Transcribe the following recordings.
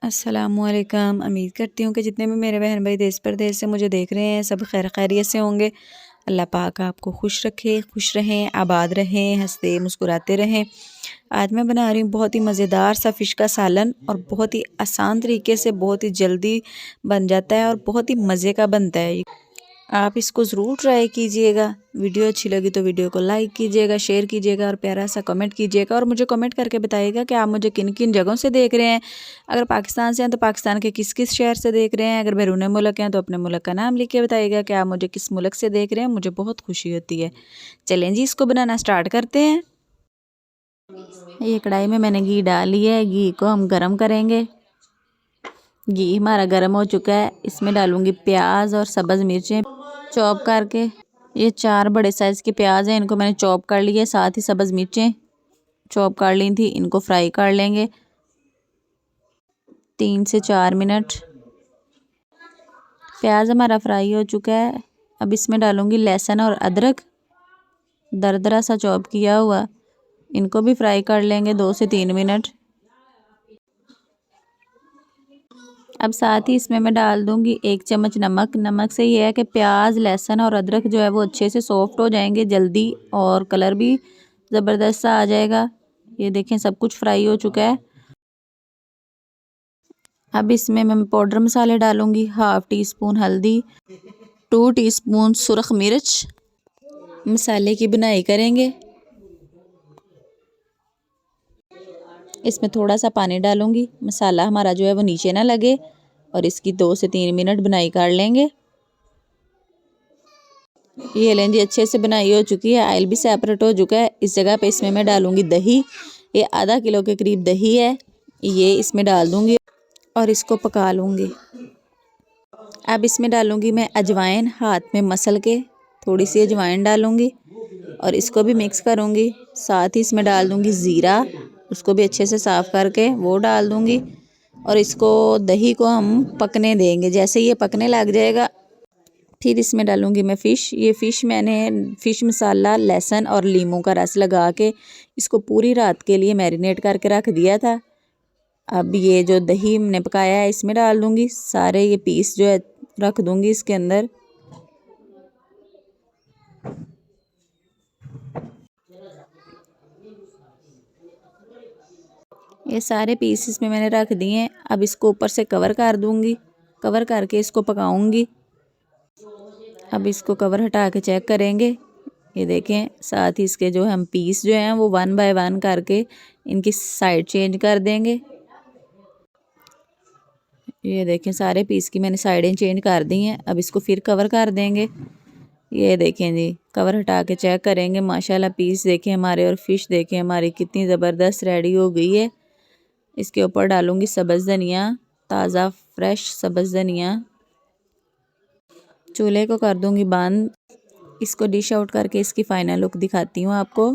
अस्सलामुअलैकुम। उम्मीद करती हूँ कि जितने भी मेरे बहन भाई देश परदेश से मुझे देख रहे हैं सब खैर खैरियत से होंगे। अल्लाह पाक आपको खुश रखे, खुश रहें, आबाद रहें, हंसते मुस्कुराते रहें। आज मैं बना रही हूँ बहुत ही मज़ेदार सा फ़िश का सालन और बहुत ही आसान तरीके से बहुत ही जल्दी बन जाता है और बहुत ही मज़े का बनता है। आप इसको ज़रूर ट्राई कीजिएगा। वीडियो अच्छी लगी तो वीडियो को लाइक कीजिएगा, शेयर कीजिएगा और प्यारा सा कमेंट कीजिएगा और मुझे कमेंट करके बताइएगा कि आप मुझे किन किन जगहों से देख रहे हैं। अगर पाकिस्तान से हैं तो पाकिस्तान के किस किस शहर से देख रहे हैं। अगर बैरून मुल्क हैं तो अपने मुल्क का नाम लिख के बताइएगा कि आप मुझे किस मुल्क से देख रहे हैं। मुझे बहुत खुशी होती है। चलें जी, इसको बनाना स्टार्ट करते हैं। ये कढ़ाई में मैंने घी डाल लिया है। घी को हम गर्म करेंगे। घी हमारा गर्म हो चुका है। इसमें डालूंगी प्याज और सब्ज़ मिर्चें चॉप करके। ये 4 बड़े साइज़ के प्याज हैं, इनको मैंने चॉप कर लिया। साथ ही सब्ज़ मिर्चें चॉप कर ली थी, इनको फ्राई कर लेंगे 3 से 4 मिनट। प्याज हमारा फ्राई हो चुका है। अब इसमें डालूंगी लहसुन और अदरक दरदरा सा चॉप किया हुआ, इनको भी फ्राई कर लेंगे 2 से 3 मिनट। अब साथ ही इसमें मैं डाल दूंगी 1 चम्मच नमक। नमक से ये है कि प्याज लहसुन और अदरक जो है वो अच्छे से सॉफ्ट हो जाएंगे जल्दी और कलर भी ज़बरदस्त सा आ जाएगा। ये देखें सब कुछ फ्राई हो चुका है। अब इसमें मैं पाउडर मसाले डालूंगी। 1/2 टीस्पून हल्दी, 2 टीस्पून सुरख मिर्च। मसाले की बुनाई करेंगे। इसमें थोड़ा सा पानी डालूंगी, मसाला हमारा जो है वो नीचे ना लगे, और इसकी 2 से 3 मिनट बुनाई कर लेंगे। ये लें जी, अच्छे से बुनाई हो चुकी है, ऑयल भी सेपरेट हो चुका है। इस जगह पे इसमें मैं डालूंगी दही। ये आधा किलो के करीब दही है, ये इसमें डाल दूंगी और इसको पका लूँगी। अब इसमें डालूंगी मैं अजवाइन, हाथ में मसल के थोड़ी सी अजवाइन डालूंगी और इसको भी मिक्स करूंगी। साथ ही इसमें डाल दूंगी ज़ीरा, उसको भी अच्छे से साफ़ करके वो डाल दूंगी और इसको दही को हम पकने देंगे। जैसे ये पकने लग जाएगा फिर इसमें डालूंगी मैं फ़िश। ये फ़िश मैंने फ़िश मसाला, लहसुन और लीमू का रस लगा के इसको पूरी रात के लिए मैरिनेट करके रख दिया था। अब ये जो दही हमने पकाया है इसमें डाल दूंगी। सारे ये पीस जो है रख दूंगी इसके अंदर। ये सारे पीस इसमें मैंने रख दिए हैं। अब इसको ऊपर से कवर कर दूंगी, कवर करके इसको पकाऊंगी। अब इसको कवर हटा के चेक करेंगे। ये देखें, साथ ही इसके जो हम पीस जो हैं वो 1 बाय 1 करके इनकी साइड चेंज कर देंगे। ये देखें, सारे पीस की मैंने साइडें चेंज कर दी हैं। अब इसको फिर कवर कर देंगे। ये देखें जी, कवर हटा के चेक करेंगे। माशाल्लाह पीस देखें हमारे और फ़िश देखें हमारी कितनी ज़बरदस्त रेडी हो गई है। इसके ऊपर डालूंगी सब्ज़ धनिया, ताज़ा फ्रेश सब्ज़ धनिया। चूल्हे को कर दूंगी बंद। इसको डिश आउट करके इसकी फ़ाइनल लुक दिखाती हूँ आपको।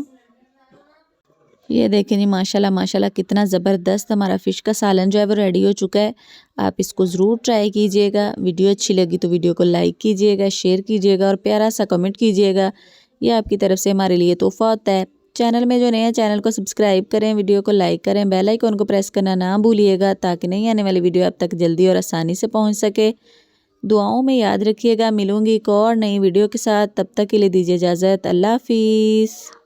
ये देखें जी, माशाल्लाह माशाल्लाह कितना ज़बरदस्त हमारा फ़िश का सालन जो है वो रेडी हो चुका है। आप इसको ज़रूर ट्राई कीजिएगा। वीडियो अच्छी लगी तो वीडियो को लाइक कीजिएगा, शेयर कीजिएगा और प्यारा सा कमेंट कीजिएगा। ये आपकी तरफ से हमारे लिए तोहफ़ा होता है। चैनल में जो नए हैं चैनल को सब्सक्राइब करें, वीडियो को लाइक करें, बेल आइकन को प्रेस करना ना भूलिएगा ताकि नई आने वाली वीडियो आप तक जल्दी और आसानी से पहुँच सके। दुआओं में याद रखिएगा। मिलूँगी एक और नई वीडियो के साथ, तब तक के लिए दीजिए इजाज़त। अल्लाह हाफिज़।